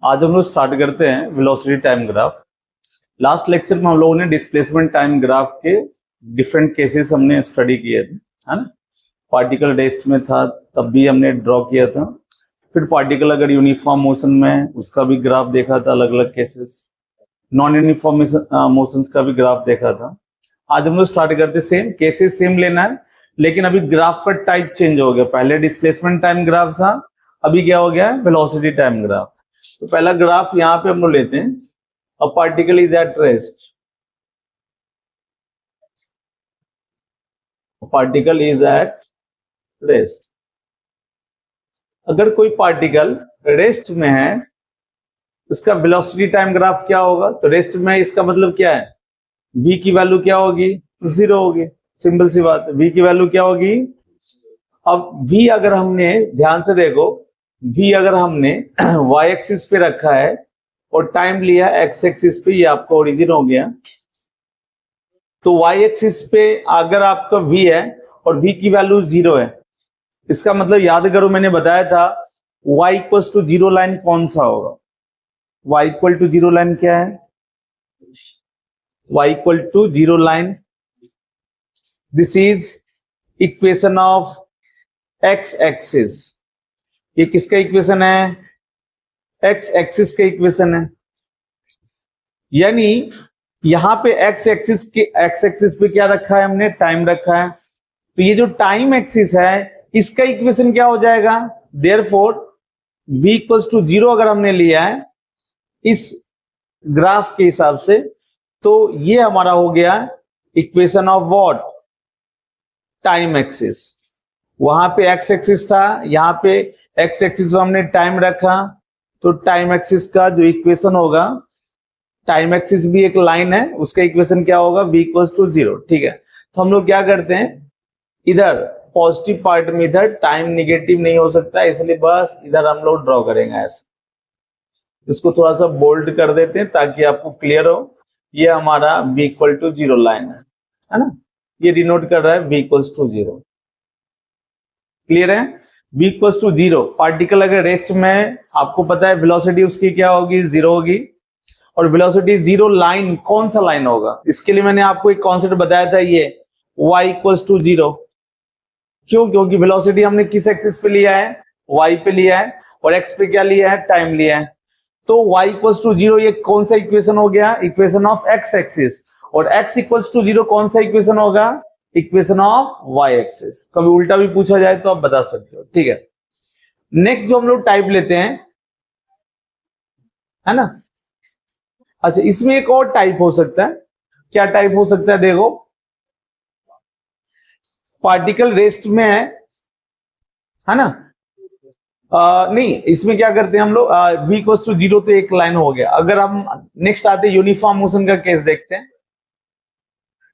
आज हम लोग स्टार्ट करते हैं velocity time graph. Last lecture में हम लोगों ने डिस्प्लेसमेंट टाइम ग्राफ के डिफरेंट केसेस हमने स्टडी किए थे, है ना। पार्टिकल रेस्ट में था तब भी हमने ड्रॉ किया था, फिर पार्टिकल अगर यूनिफॉर्म मोशन में उसका भी ग्राफ देखा था, अलग अलग केसेस, नॉन यूनिफॉर्म मोशंस का भी ग्राफ देखा था। आज हम लोग स्टार्ट करते सेम केसेस सेम लेना है, लेकिन अभी ग्राफ का टाइप चेंज हो गया। पहले डिस्प्लेसमेंट टाइम ग्राफ था, अभी क्या हो गया है, वेलोसिटी टाइम ग्राफ। तो पहला ग्राफ यहाँ पे हम लोग लेते हैं, a particle is at rest, particle is at rest. अगर कोई पार्टिकल रेस्ट में है, उसका वेलोसिटी टाइम ग्राफ क्या होगा? तो रेस्ट में इसका मतलब क्या है, v की वैल्यू क्या होगी, 0 होगी। सिंपल सी बात है, v की वैल्यू क्या होगी। अब v अगर हमने ध्यान से देखो, v अगर हमने y एक्सिस पे रखा है और टाइम लिया x एक्सिस पे, ये आपका ओरिजिन हो गया। तो y एक्सिस पे अगर आपका v है और v की वैल्यू 0 है, इसका मतलब याद करो मैंने बताया था y इक्वल्स टू 0 लाइन कौन सा होगा। y इक्वल टू 0 लाइन क्या है, y equal to 0 line, this is equation of x axis. ये किसका इक्वेशन है, x एक्सिस का इक्वेशन है। यानी यहां पे x एक्सिस पे क्या रखा है हमने, टाइम रखा है। तो ये जो टाइम एक्सिस है इसका इक्वेशन क्या हो जाएगा, देयरफॉर v इक्वल्स टू 0 अगर हमने लिया है इस ग्राफ के हिसाब से, तो ये हमारा हो गया equation of what, time axis. वहां पे x एक्सिस था, यहाँ पे x एक्सिस में हमने टाइम रखा, तो टाइम एक्सिस का जो इक्वेशन होगा, टाइम एक्सिस भी एक लाइन है, उसका इक्वेशन क्या होगा, v इक्वल्स टू 0। ठीक है, तो हम लोग क्या करते हैं, इधर पॉजिटिव पार्ट में इधर टाइम निगेटिव नहीं हो सकता, इसलिए बस इधर हम लोग ड्रॉ करेंगे ऐसे। इसको थोड़ा सा बोल्ड कर देते हैं ताकि आपको क्लियर हो। ये हमारा v इक्वल टू 0 लाइन है ना, ये डिनोट कर रहा है v इक्वल्स टू 0। क्लियर है, v इक्वल्स टू 0। पार्टिकल अगर रेस्ट में, आपको पता है वेलोसिटी उसकी क्या होगी, 0 होगी। और वेलोसिटी 0 लाइन कौन सा लाइन होगा, इसके लिए मैंने आपको एक कॉन्सेप्ट बताया था, ये y इक्वल्स टू 0। क्यों, क्योंकि वेलोसिटी हमने किस एक्सिस पे लिया है, y पे लिया है, और x पे क्या लिया है, टाइम लिया है। तो y इक्वल्स टू 0 ये कौन सा इक्वेशन हो गया, इक्वेशन ऑफ x एक्सिस। और x इक्वल्स टू 0 कौन सा इक्वेशन होगा, इक्वेशन ऑफ y एक्सिस। कभी उल्टा भी पूछा जाए तो आप बता सकते हो। ठीक है, नेक्स्ट जो हम लोग टाइप लेते हैं, है ना। अच्छा, इसमें एक और टाइप हो सकता है, क्या टाइप हो सकता है, देखो पार्टिकल रेस्ट में है ना। नहीं, इसमें क्या करते हैं हम लोग, v इक्वल्स टू 0 तो एक लाइन हो गया। अगर हम नेक्स्ट आते हैं यूनिफॉर्म मोशन का केस देखते हैं।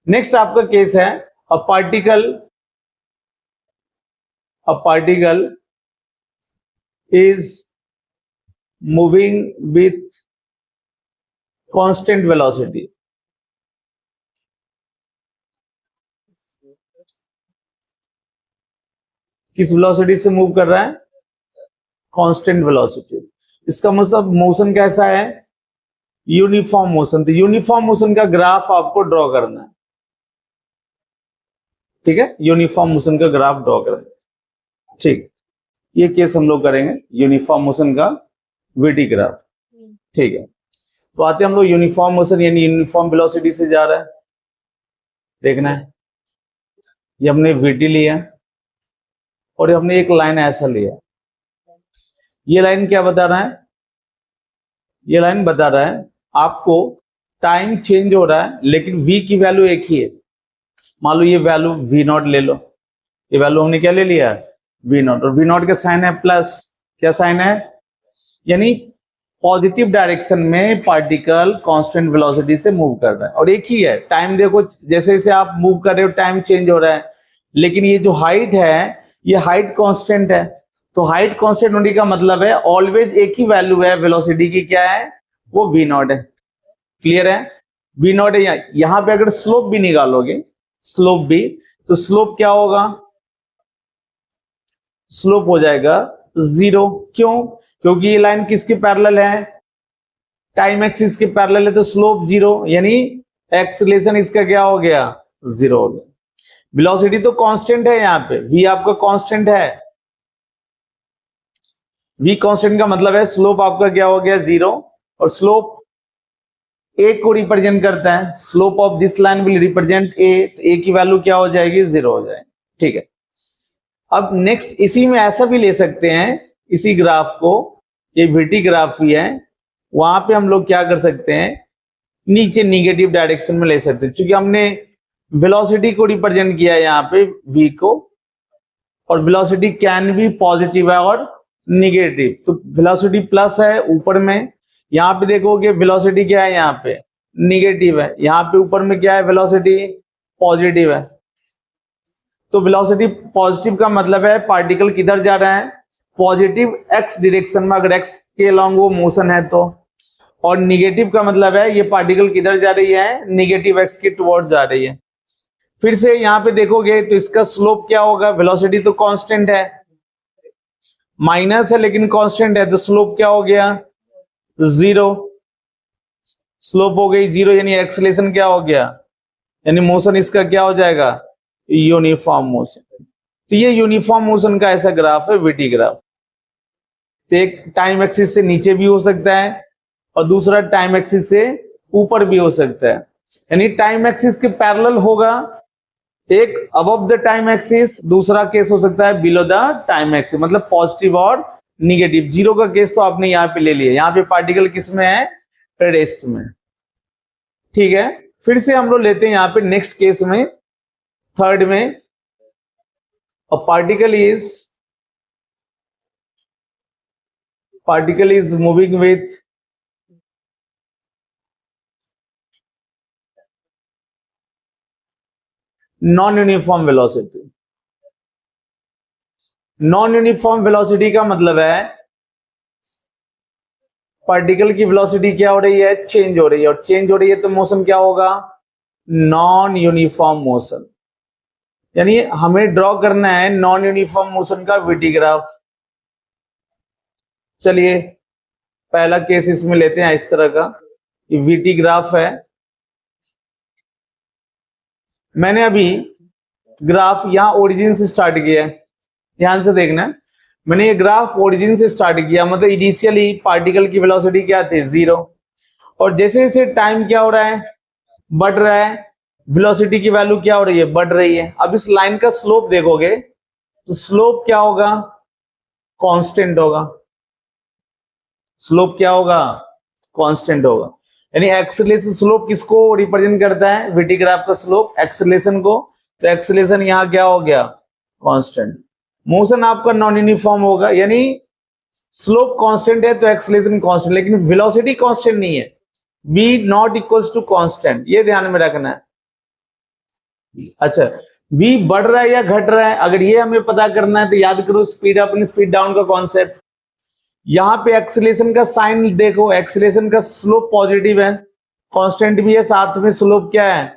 नेक्स्ट आपका केस है a particle is moving with constant velocity. किस वेलोसिटी से मूव कर रहा है, कांस्टेंट वेलोसिटी। इसका मतलब मोशन कैसा है, यूनिफॉर्म मोशन। तो यूनिफॉर्म मोशन का ग्राफ आपको ड्रॉ करना है। ठीक है, यूनिफॉर्म मोशन का ग्राफ ड्रॉ करना है। ठीक, ये केस हम लोग करेंगे यूनिफॉर्म मोशन का वीटी ग्राफ। ठीक है, तो आते हम लोग यूनिफॉर्म मोशन, यानी यूनिफॉर्म वेलोसिटी से जा रहा है, देखना है। ये हमने वीटी लिया और हमने एक लाइन ऐसा लिया। ये लाइन क्या बता रहा है, ये लाइन बता रहा है आपको टाइम चेंज हो रहा है, लेकिन v की वैल्यू एक ही है। मान लो ये वैल्यू v0 ले लो, ये वैल्यू हमने क्या ले लिया, v0, और v0 का साइन है प्लस, क्या साइन है, यानी पॉजिटिव डायरेक्शन में पार्टिकल कांस्टेंट वेलोसिटी से मूव कर रहा है, और एक ही है। टाइम देखो, जैसे जैसे आप मूव कर रहे हो टाइम चेंज हो रहा है, लेकिन ये जो हाइट है, ये हाइट कांस्टेंट है। तो हाइट कांस्टेंट होने का मतलब है ऑलवेज एक ही वैल्यू है वेलोसिटी की, क्या है, वो v0 है। क्लियर है, v0 है। यहां पे अगर स्लोप भी निकालोगे, स्लोप भी, तो स्लोप क्या होगा, स्लोप हो जाएगा 0। क्यों, क्योंकि ये लाइन किसके पैरेलल है, टाइम एक्सिस के पैरेलल है तो स्लोप 0, यानी एक्सेलरेशन इसका क्या हो गया, 0 हो गया। वेलोसिटी तो कांस्टेंट है, यहाँ पे v आपका कांस्टेंट है, v कांस्टेंट का मतलब है स्लोप आपका क्या हो गया, 0, और स्लोप a को रिप्रेजेंट करता है, slope of this line will represent a, तो a की वैल्यू क्या हो जाएगी, 0 हो जाएगी। ठीक है, अब नेक्स्ट इसी में ऐसा भी ले सकते हैं, इसी ग्राफ को, ये vt ग्राफ ही है, वहां पे हम लोग क्या कर सकते हैं, नीचे निगेटिव डायरेक्शन में ले सकते हैं, क्योंकि हमने वेलोसिटी को रिप्रेजेंट किया है यहाँ पे v को, और वेलोसिटी कैन भी पॉजिटिव है और निगेटिव, तो वेलोसिटी प्लस है ऊपर में, यहाँ पे देखोगे वेलोसिटी क्या है, यहाँ पे निगेटिव है, यहाँ पे ऊपर में क्या है, वेलोसिटी पॉजिटिव है। तो वेलोसिटी पॉजिटिव का मतलब है पार्टिकल किधर जा रहा है, पॉजिटिव x डायरेक्शन में, अगर x के अलोंग वो मोशन है तो, और निगेटिव का मतलब है ये पार्टिकल किधर जा रही है, निगेटिव x के टुवर्ड्स जा रही है। फिर से यहाँ पे देखोगे तो इसका स्लोप क्या होगा, वेलोसिटी तो कांस्टेंट है, माइनस है लेकिन कांस्टेंट है, तो स्लोप क्या हो गया, 0, स्लोप हो गई 0, यानी एक्सेलरेशन क्या हो गया, यानी मोशन इसका क्या हो जाएगा, यूनिफॉर्म मोशन। तो ये यूनिफॉर्म मोशन का ऐसा ग्राफ है वीटी ग्राफ। तो एक टाइम एक्सिस से नीचे भी हो सकता है और दूसरा टाइम एक्सिस से ऊपर भी हो सकता है, यानी टाइम एक्सिस के पैरेलल होगा, एक अबव द टाइम एक्सिस, दूसरा केस हो सकता है बिलो द टाइम एक्सिस, मतलब पॉजिटिव और निगेटिव। 0 का केस तो आपने यहाँ पे ले लिया, यहाँ पे पार्टिकल किस में है, रेस्ट में। ठीक है, फिर से हम लोग लेते हैं यहाँ पे नेक्स्ट केस में, थर्ड में, a particle is moving with non-uniform velocity। non-uniform velocity का मतलब है पार्टिकल की वेलोसिटी क्या हो रही है, चेंज हो रही है, और चेंज हो रही है तो मोशन क्या होगा, नॉन यूनिफॉर्म मोशन। यानी हमें ड्रॉ करना है नॉन यूनिफॉर्म मोशन का वीटी ग्राफ। चलिए पहला केस इसमें लेते हैं इस तरह का, वीटी ग्राफ है। मैंने अभी ग्राफ यहां ओरिजिन से स्टार्ट किया है, ध्यान से देखना, मैंने ये ग्राफ ओरिजिन से स्टार्ट किया, मतलब इनिशियली पार्टिकल की वेलोसिटी क्या थी, 0, और जैसे जैसे टाइम क्या हो रहा है, बढ़ रहा है, वेलोसिटी की वैल्यू क्या हो रही है, बढ़ रही है। अब इस लाइन का स्लोप देखोगे तो स्लोप क्या होगा, कांस्टेंट होगा, स्लोप क्या होगा, कांस्टेंट होगा। यानी एक्सेलरेशन स्लोप किसको रिप्रेजेंट करता है, वीटी ग्राफ का स्लोप एक्सेलरेशन को, तो एक्सेलरेशन यहां क्या हो गया, कांस्टेंट। मोशन आपका नॉन यूनिफॉर्म होगा, यानी स्लोप कांस्टेंट है तो एक्सेलरेशन कांस्टेंट, लेकिन वेलोसिटी कांस्टेंट नहीं है, v not equals to constant, ये ध्यान में रखना है। अच्छा, v बढ़ रहा है या घट रहा है, अगर ये हमें पता करना है तो याद करो speed up and speed down का कॉन्सेप्ट। यहां पे एक्सेलरेशन का साइन देखो, एक्सेलरेशन का स्लोप पॉजिटिव है, कांस्टेंट भी है, साथ में स्लोप क्या है,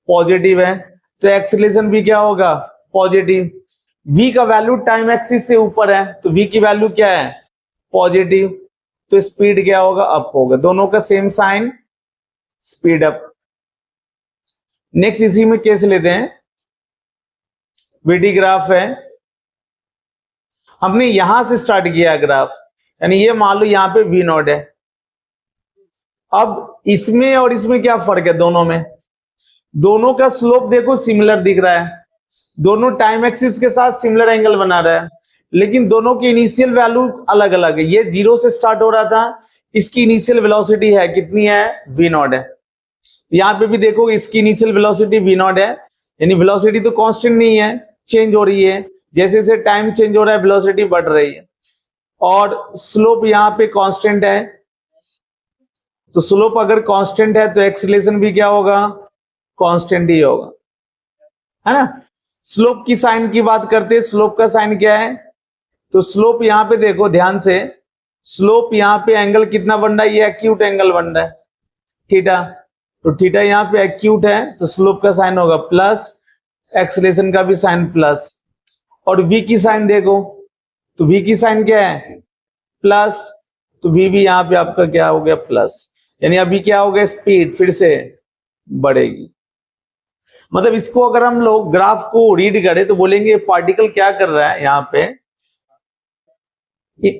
पॉजिटिव है, तो एक्सेलरेशन भी क्या होगा, पॉजिटिव। v का वैल्यू टाइम एक्सिस से ऊपर है तो v की वैल्यू क्या है, पॉजिटिव, तो स्पीड क्या होगा, अप होगा, दोनों का same sign, speed up. Next इसी में केस लेते हैं, वीटी ग्राफ है, हमने यहां से स्टार्ट किया ग्राफ, यानी ये मान लो यहां पे v नॉट है। अब इसमें और इसमें क्या फर्क है, दोनों में, दोनों का स्लोप देखो सिमिलर दिख रहा है, दोनों टाइम एक्सिस के साथ सिमिलर एंगल बना रहा है, लेकिन दोनों की इनिशियल वैल्यू अलग अलग है। ये 0 से स्टार्ट हो रहा था, इसकी इनिशियल वेलोसिटी है कितनी है, v नॉट है। यहां पे भी देखो इसकी इनिशियल वेलोसिटी v नॉट है, यानी वेलोसिटी तो कांस्टेंट नहीं है, चेंज हो रही है, जैसे जैसे टाइम चेंज हो रहा है वेलोसिटी बढ़ रही है, और स्लोप यहाँ पे कांस्टेंट है, तो स्लोप अगर कांस्टेंट है तो एक्सेलरेशन भी क्या होगा, कांस्टेंट ही होगा, है ना। स्लोप की साइन की बात करते हैं, स्लोप का साइन क्या है, तो स्लोप यहां पे देखो ध्यान से, स्लोप यहां पे एंगल कितना बन रहा है, ये एक्यूट एंगल बन रहा है, थीटा, तो थीटा यहां पे एक्यूट है तो स्लोप का साइन होगा प्लस, एक्सेलरेशन का भी साइन प्लस, और v की साइन देखो तो v की साइन क्या है, प्लस, तो v भी यहाँ पे आपका क्या हो गया प्लस, यानी अभी क्या हो गया स्पीड फिर से बढ़ेगी। मतलब इसको अगर हम लोग ग्राफ को रीड करें तो बोलेंगे पार्टिकल क्या कर रहा है,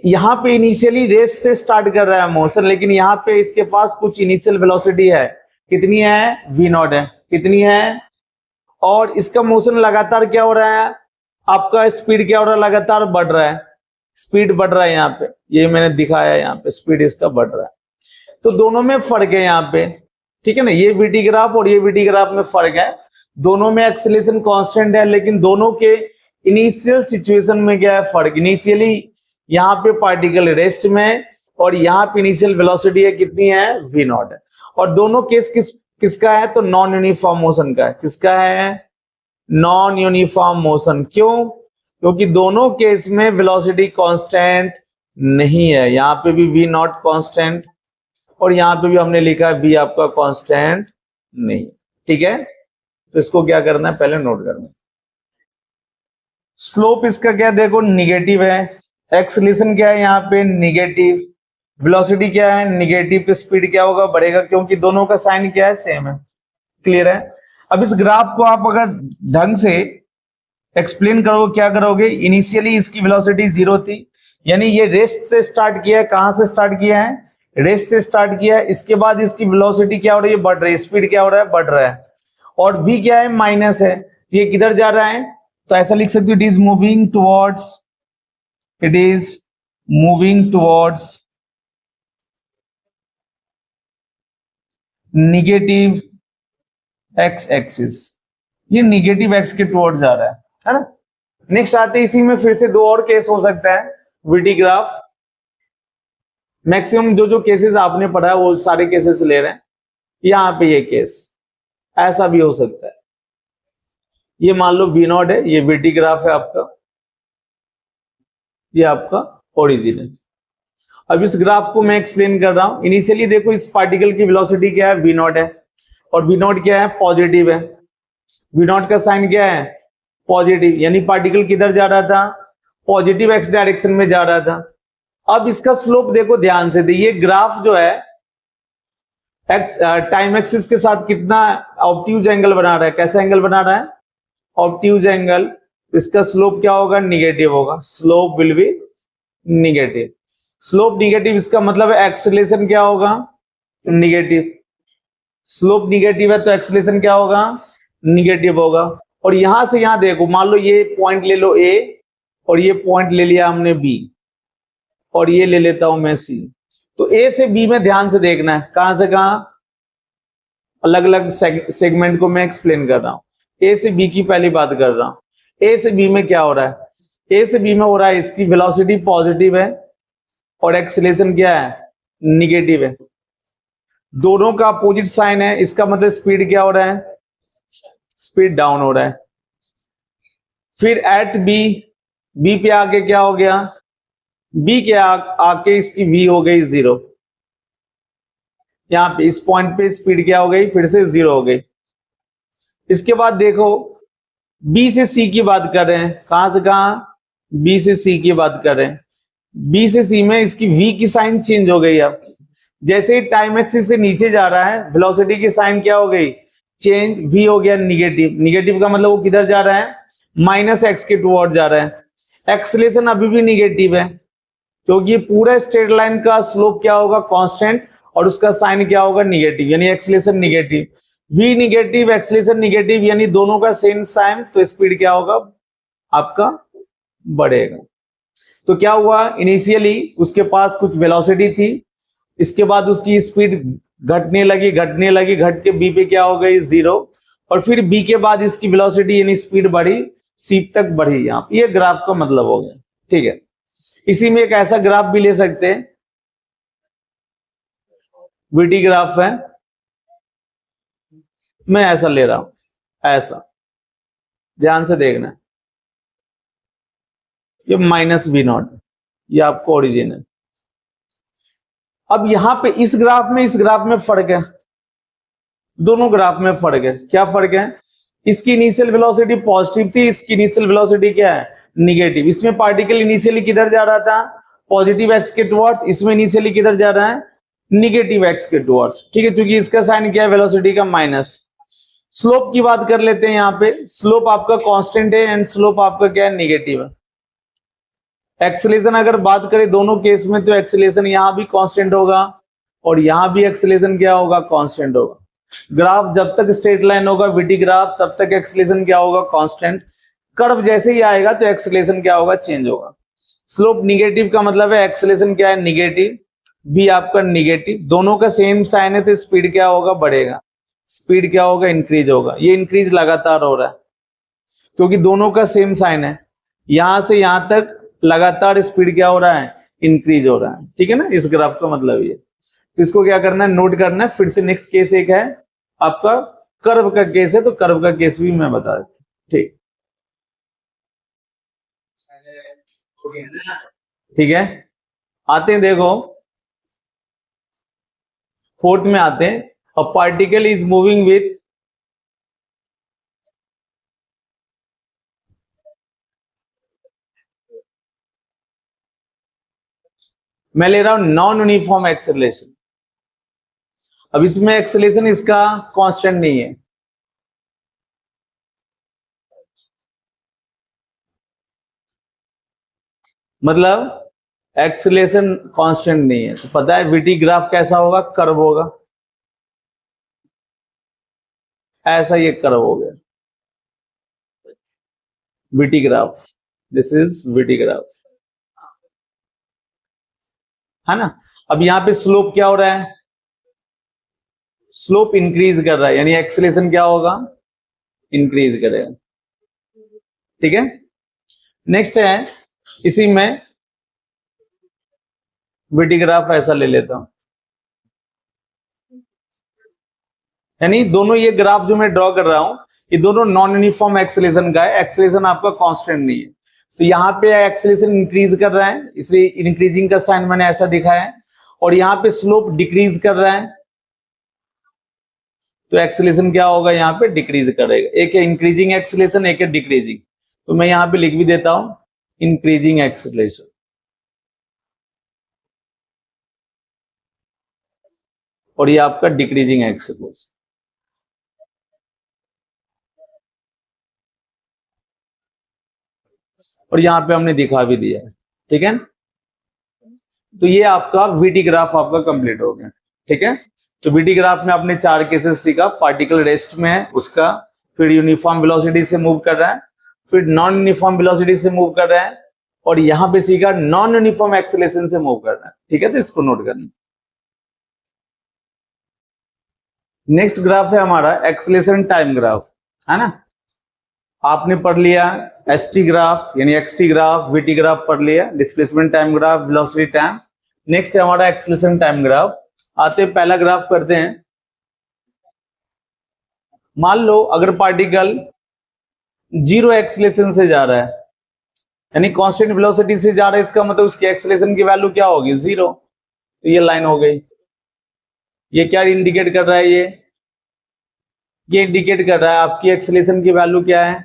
यहाँ पे इनिशियली रेस से स्टार्ट कर रहा है मोशन, लेकिन यहाँ पे इसके पास कुछ इनिशियल वेलोसिटी है, कितनी है v नॉट है, कितनी है, और इसका मोशन लगातार क्या हो रहा है, आपका स्पीड क्या हो रहा है, लगातार बढ़ रहा है, स्पीड बढ़ रहा है यहाँ पे, ये मैंने दिखाया है यहाँ पे स्पीड इसका बढ़ रहा है। तो दोनों में फर्क है यहाँ पे, ठीक है ना, ये वीटी ग्राफ और ये वीटी ग्राफ में फर्क है, दोनों में एक्सेलरेशन कांस्टेंट है, लेकिन दोनों के इनिशियल सिचुएशन में क्या है फर्क, इनिशियली यहाँ पे पार्टिकल रेस्ट में और यहाँ पे इनिशियल वेलोसिटी है कितनी है v नॉट है, और दोनों केस किसका है, तो नॉन यूनिफॉर्म मोशन का है, किसका है, नॉन यूनिफॉर्म मोशन। क्यों, क्योंकि दोनों केस में वेलोसिटी कांस्टेंट नहीं है, यहाँ पे भी v नॉट कांस्टेंट और यहाँ पे भी हमने लिखा है v आपका कांस्टेंट नहीं, ठीक है। तो इसको क्या करना है, पहले नोट करना है। स्लोप इसका क्या देखो निगेटिव है, एक्सेलरेशन क्या है यहाँ पे निगेटिव, वेलोसिटी क्या है निगेटिव, तो स्पीड क्या होगा बढ़ेगा, क्योंकि दोनों का साइन क्या है सेम है, क्लियर है। अब इस ग्राफ को आप अगर ढंग से एक्सप्लेन करोगे क्या करोगे, इनिशियली इसकी वेलोसिटी 0 थी, यानी ये रेस्ट से स्टार्ट किया है, कहां से स्टार्ट किया है, रेस्ट से स्टार्ट किया है, इसके बाद इसकी वेलोसिटी क्या हो रही है बढ़ रही है, स्पीड क्या हो रहा है बढ़ रहा है, और v क्या है माइनस है, ये किधर जा रहा है, तो ऐसा लिख सकते हो it is moving towards, it is moving towards negative x axis, ये निगेटिव एक्स के टुवर्ड्स जा रहा है ना। नेक्स्ट आते इसी में फिर से दो और केस हो सकता है वीटी ग्राफ, मैक्सिमम जो केसेस आपने पढ़ा है वो सारे केसेस ले रहे हैं, यहाँ पे ये केस ऐसा भी हो सकता है, ये मान लो v नॉट है, ये वीटी ग्राफ है आपका, ये आपका ओरिजिन है। अब इस ग्राफ को मैं एक्सप्लेन कर रहा हूं, इनिशियली देखो इस पार्टिकल की वेलोसिटी क्या है v नॉट है, और v नॉट क्या है पॉजिटिव है, v नॉट का साइन क्या है पॉजिटिव, यानी पार्टिकल किधर जा रहा था, पॉजिटिव एक्स डायरेक्शन में जा रहा था। अब इसका स्लोप देखो ध्यान से, ये ग्राफ जो है एक्स टाइम एक्सिस के साथ कितना ऑब्ट्यूज एंगल बना रहा है, कैसा एंगल बना रहा है ऑब्ट्यूज एंगल, इसका स्लोप क्या होगा निगेटिव होगा, slope will be negative, slope negative इसका मतलब है एक्सेलरेशन क्या होगा निगेटिव, स्लोप निगेटिव है तो एक्सेलरेशन क्या होगा निगेटिव होगा। और यहां से यहां देखो, मान लो ये पॉइंट ले लो ए और ये पॉइंट ले लिया हमने बी, और ये ले लेता हूं मैं सी, तो ए से बी में ध्यान से देखना है, कहां से कहां, अलग अलग सेगमेंट को मैं एक्सप्लेन कर रहा हूं, ए से बी की पहली बात कर रहा हूं। ए से बी में क्या हो रहा है, ए से बी में हो रहा है इसकी वेलोसिटी पॉजिटिव है और एक्सेलरेशन क्या है निगेटिव है, दोनों का अपोजिट साइन है, इसका मतलब स्पीड क्या हो रहा है स्पीड डाउन हो रहा है। फिर एट बी, बी पे आके क्या हो गया, बी के आके इसकी v हो गई 0, यहां पे इस पॉइंट पे स्पीड क्या हो गई फिर से 0 हो गई। इसके बाद देखो b से c की बात कर रहे हैं, कहां से कहां b से c की बात कर रहे हैं, b से c में इसकी v की साइन चेंज हो गई। अब जैसे ही टाइम एक्सिस से नीचे जा रहा है वेलोसिटी की साइन क्या हो गई चेंज, v हो गया निगेटिव, निगेटिव का मतलब वो किधर जा रहा है माइनस एक्स के टुवर्ड जा रहा है। एक्सेलरेशन अभी भी निगेटिव है क्योंकि पूरा स्ट्रेट लाइन का स्लोप क्या होगा कांस्टेंट और उसका साइन क्या होगा निगेटिव, यानी acceleration negative, v negative acceleration negative, यानी दोनों का सेम साइन, तो स्पीड क्या होगा आपका बढ़ेगा। तो क्या हुआ इनिशियली उसके पास कुछ वेलोसिटी थी, इसके बाद उसकी स्पीड घटने लगी घट के b पे क्या हो गई 0, और फिर b के बाद इसकी वेलोसिटी यानी स्पीड बढ़ी c तक बढ़ी, यहाँ ये ग्राफ का मतलब हो गया, ठीक है। इसी में एक ऐसा ग्राफ भी ले सकते हैं, वीटी ग्राफ है, मैं ऐसा ले रहा हूं, ऐसा ध्यान से देखना, ये माइनस v नॉट, ये आपको ओरिजिन है। अब यहां पे इस ग्राफ में फर्क है, दोनों ग्राफ में फर्क है, क्या फर्क है, इसकी इनिशियल वेलोसिटी पॉजिटिव थी, इसकी इनिशियल वेलोसिटी क्या है निगेटिव। इसमें पार्टिकल इनिशियली किधर जा रहा था पॉजिटिव एक्स के टुवर्ड्स, इसमें इनिशियली किधर जा रहा है, निगेटिव एक्स के टुवर्ड्स, ठीक है, क्योंकि इसका साइन क्या है, वेलोसिटी का माइनस। स्लोप की बात कर लेते हैं, यहाँ पे स्लोप आपका कांस्टेंट है एंड स्लोप आपका क्या है, नेगेटिव है। एक्सेलेरेशन अगर बात करें दोनों केस में, तो एक्सेलेरेशन यहाँ भी कांस्टेंट होगा और यहाँ भी एक्सेलेरेशन क्या होगा, कांस्टेंट होगा। ग्राफ जब तक स्ट्रेट लाइन होगा वीटी ग्राफ, तब तक एक्सेलेरेशन क्या होगा, कांस्टेंट। कर्व जैसे ही आएगा तो एक्सेलेरेशन क्या होगा, चेंज होगा। स्लोप निगेटिव का मतलब है एक्सेलेरेशन क्या है, निगेटिव, भी आपका निगेटिव, दोनों का सेम साइन है तो स्पीड क्या होगा, बढ़ेगा। स्पीड क्या होगा, इंक्रीज होगा। ये इंक्रीज लगातार हो रहा है क्योंकि दोनों का सेम साइन है। यहां से यहां तक लगातार स्पीड क्या हो रहा है, इंक्रीज हो रहा है, ठीक है ना। इस ग्राफ का मतलब ये, तो इसको क्या करना है, नोट करना है। फिर से नेक्स्ट केस एक है आपका कर्व का केस है, तो कर्व का केस भी मैं बता देता हूं, ठीक ठीक है। आते हैं, देखो फोर्थ में आते हैं। A particle is moving with मैं ले रहा हूं नॉन यूनिफॉर्म एक्सेलरेशन। अब इसमें एक्सेलरेशन इसका कांस्टेंट नहीं है, मतलब एक्सेलरेशन कांस्टेंट नहीं है। तो पता है वीटी ग्राफ कैसा होगा, कर्व होगा, ऐसा ये कर्व हो गया VT graph. This is VT graph, है ना। अब यहां पे स्लोप क्या हो रहा है, स्लोप इंक्रीज कर रहा है, यानी एक्सेलरेशन क्या होगा, इंक्रीज करेगा, ठीक है। नेक्स्ट है, इसी में वीटी ग्राफ ऐसा ले लेता हूं, यानी दोनों ये ग्राफ जो मैं ड्रॉ कर रहा हूं, ये दोनों नॉन यूनिफॉर्म एक्सेलरेशन का है। एक्सेलरेशन आपका कांस्टेंट नहीं है, तो यहाँ पे एक्सेलरेशन इंक्रीज कर रहा है, इसलिए इंक्रीजिंग का साइन मैंने ऐसा दिखाया है। और यहाँ पे स्लोप डिक्रीज कर रहा है, तो एक्सेलरेशन क्या होगा, यहाँ पे डिक्रीज करेगा। एक है इंक्रीजिंग एक्सेलरेशन, एक है डिक्रीजिंग। तो मैं यहाँ पे लिख भी देता हूं इंक्रीजिंग एक्सेलरेशन, और ये आपका डिक्रीजिंग एक्सेलरेशन। और यहाँ पे हमने दिखा भी दिया है, ठीक है। तो ये आपका वीटी ग्राफ आपका कंप्लीट हो गया, ठीक है। तो वीटी ग्राफ में आपने 4 केसेस सीखा। पार्टिकल रेस्ट में है उसका, फिर यूनिफॉर्म वेलोसिटी से मूव कर रहा है, फिर नॉन यूनिफॉर्म वेलोसिटी से मूव कर रहा है, और यहां पे सीखा नॉन यूनिफॉर्म एक्सेलरेशन से मूव कर रहा है, ठीक है। तो इसको नोट करना। नेक्स्ट ग्राफ है हमारा एक्सेलरेशन टाइम ग्राफ, है ना। आपने पढ़ लिया एसटी ग्राफ यानी एक्सटी ग्राफ, वीटी ग्राफ पढ़ लिया, displacement time graph, velocity time. Next है हमारा एक्सेलरेशन टाइम ग्राफ। आते हैं, पहला ग्राफ करते हैं। मान लो अगर पार्टिकल 0 एक्सेलरेशन से जा रहा है, यानी कांस्टेंट वेलोसिटी से जा रहा है, इसका मतलब उसकी एक्सेलरेशन की वैल्यू क्या होगी, 0। तो ये लाइन हो गई। ये क्या इंडिकेट कर रहा है, ये इंडिकेट कर रहा है आपकी एक्सेलरेशन की वैल्यू क्या है,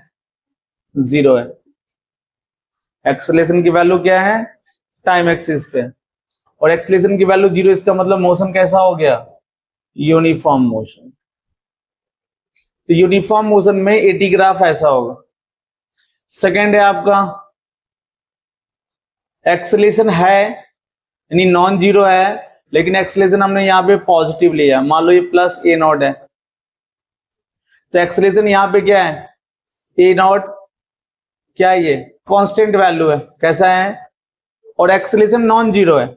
0 है। एक्सेलरेशन की वैल्यू क्या है, टाइम एक्सिस पे, और एक्सेलरेशन की वैल्यू 0, इसका मतलब मोशन कैसा हो गया, यूनिफॉर्म मोशन। तो यूनिफॉर्म मोशन में एटी ग्राफ ऐसा होगा। सेकेंड है आपका एक्सेलरेशन है यानी नॉन जीरो है, लेकिन एक्सेलरेशन हमने यहाँ पे पॉजिटिव लिया, मान लो ये प्लस ए नॉट है, तो एक्सेलरेशन यहाँ पे क्या है, ए नॉट क्या है, ये कांस्टेंट वैल्यू है, कैसा है, और एक्सेलरेशन नॉन जीरो है,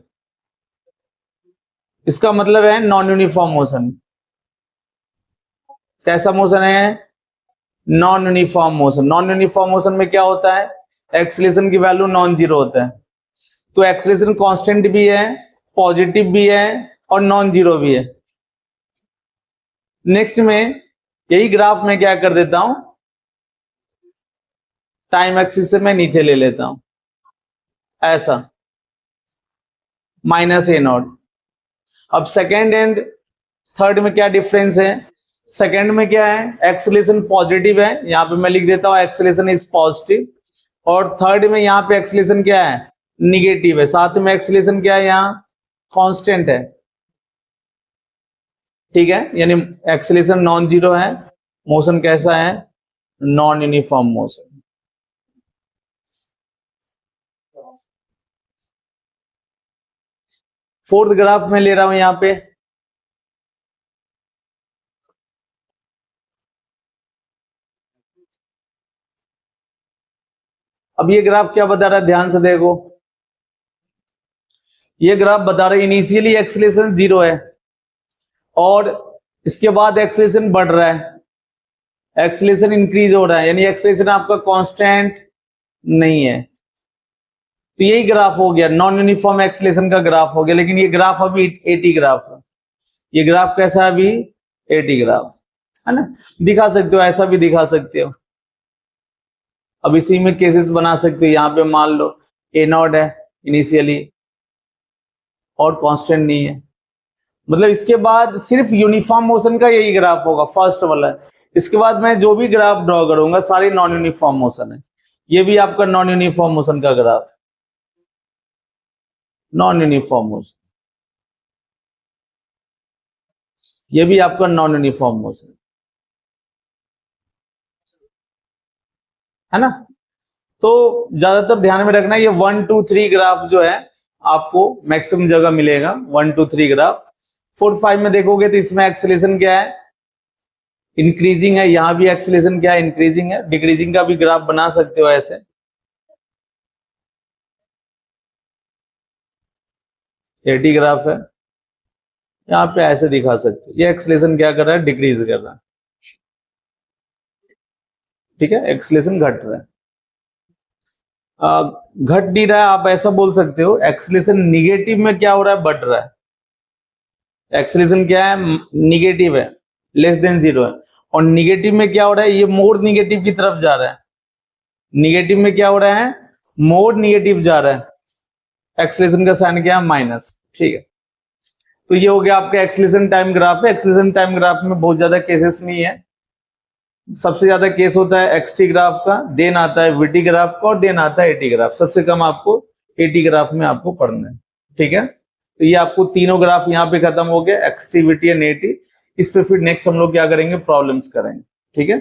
इसका मतलब है नॉन यूनिफॉर्म मोशन। कैसा मोशन है, non uniform motion. Non uniform motion में क्या होता है, एक्सेलरेशन की वैल्यू नॉन जीरो होता है, तो एक्सेलरेशन कांस्टेंट भी है, पॉजिटिव भी है और नॉन जीरो भी है। नेक्स्ट में यही ग्राफ में क्या कर देता हूं, टाइम एक्सिस से मैं नीचे ले लेता हूं ऐसा, माइनस ए नॉट। अब सेकेंड एंड थर्ड में क्या डिफरेंस है, सेकेंड में क्या है, एक्सेलरेशन पॉजिटिव है, यहां पे मैं लिख देता हूं एक्सेलरेशन इज पॉजिटिव, और थर्ड में यहां पे एक्सेलरेशन क्या है, निगेटिव है, साथ में एक्सीलरेशन क्या है यहाँ कांस्टेंट है, ठीक है, यानी एक्सीलरेशन नॉन जीरो है, मोशन कैसा है non uniform motion. Fourth graph में ले रहा हूं यहां पे, अब ये ग्राफ क्या बता रहा है ध्यान से देखो, ये ग्राफ बता रहा है इनिशियली एक्सीलरेशन जीरो है और इसके बाद एक्सीलरेशन बढ़ रहा है, एक्सीलरेशन इंक्रीज हो रहा है, यानी एक्सीलरेशन आपका कांस्टेंट नहीं है, तो यही ग्राफ हो गया, नॉन यूनिफॉर्म एक्सीलरेशन का ग्राफ हो गया। लेकिन ये ग्राफ अभी एटी ग्राफ है, ये ग्राफ कैसा है अभी एटी ग्राफ है ना, दिखा सकते हो, ऐसा भी दिखा सकते हो। अब इसी में केसेस बना सकते हो, यहाँ पे मान लो ए नॉट है इनिशियली और कांस्टेंट नहीं है, मतलब इसके बाद सिर्फ यूनिफॉर्म मोशन का यही ग्राफ होगा फर्स्ट वाला। इसके बाद मैं जो भी ग्राफ ड्रॉ करूंगा सारी नॉन यूनिफॉर्म मोशन है, ये भी आपका नॉन यूनिफॉर्म मोशन का ग्राफ, नॉन यूनिफॉर्म मोशन, ये भी आपका नॉन यूनिफॉर्म मोशन है ना। तो ज्यादातर ध्यान में रखना ये 1 2 3 ग्राफ जो है आपको मैक्सिमम जगह मिलेगा, 1 2 3 ग्राफ। 4 5 में देखोगे तो इसमें एक्सीलरेशन क्या है इंक्रीजिंग है, यहां भी एक्सीलरेशन क्या है इंक्रीजिंग है, डिक्रीजिंग का भी ग्राफ बना सकते हो ऐसे, एटी ग्राफ है, यहाँ पे ऐसे दिखा सकते हो, ये एक्सीलरेशन क्या कर रहा है डिक्रीज कर रहा है, ठीक है, एक्सीलरेशन घट रहा है, घट नहीं रहा है, आप ऐसा बोल सकते हो एक्सीलरेशन निगेटिव में क्या हो रहा है बढ़ रहा है, एक्सीलरेशन क्या है निगेटिव है, लेस देन जीरो है, और निगेटिव में क्या हो रहा है ये मोर निगेटिव की तरफ जा रहा है, निगेटिव में क्या हो रहा है मोर निगेटिव जा रहा है, एक्सीलरेशन का साइन क्या है माइनस, ठीक है। तो ये हो गया आपका एक्सीलरेशन टाइम ग्राफ है। एक्सीलरेशन टाइम ग्राफ में बहुत ज्यादा केसेस नहीं है, सबसे ज्यादा केस होता है एक्सटी ग्राफ का, देन आता है वीटी ग्राफ का और देन आता है एटी ग्राफ, सबसे कम आपको एटी ग्राफ में आपको पढ़ना है, ठीक है। तो ये आपको तीनों ग्राफ यहाँ पे खत्म हो गया, एक्सटी वीटी एंड एटी। इस पे फिर नेक्स्ट हम लोग क्या करेंगे प्रॉब्लम्स करेंगे, ठीक है।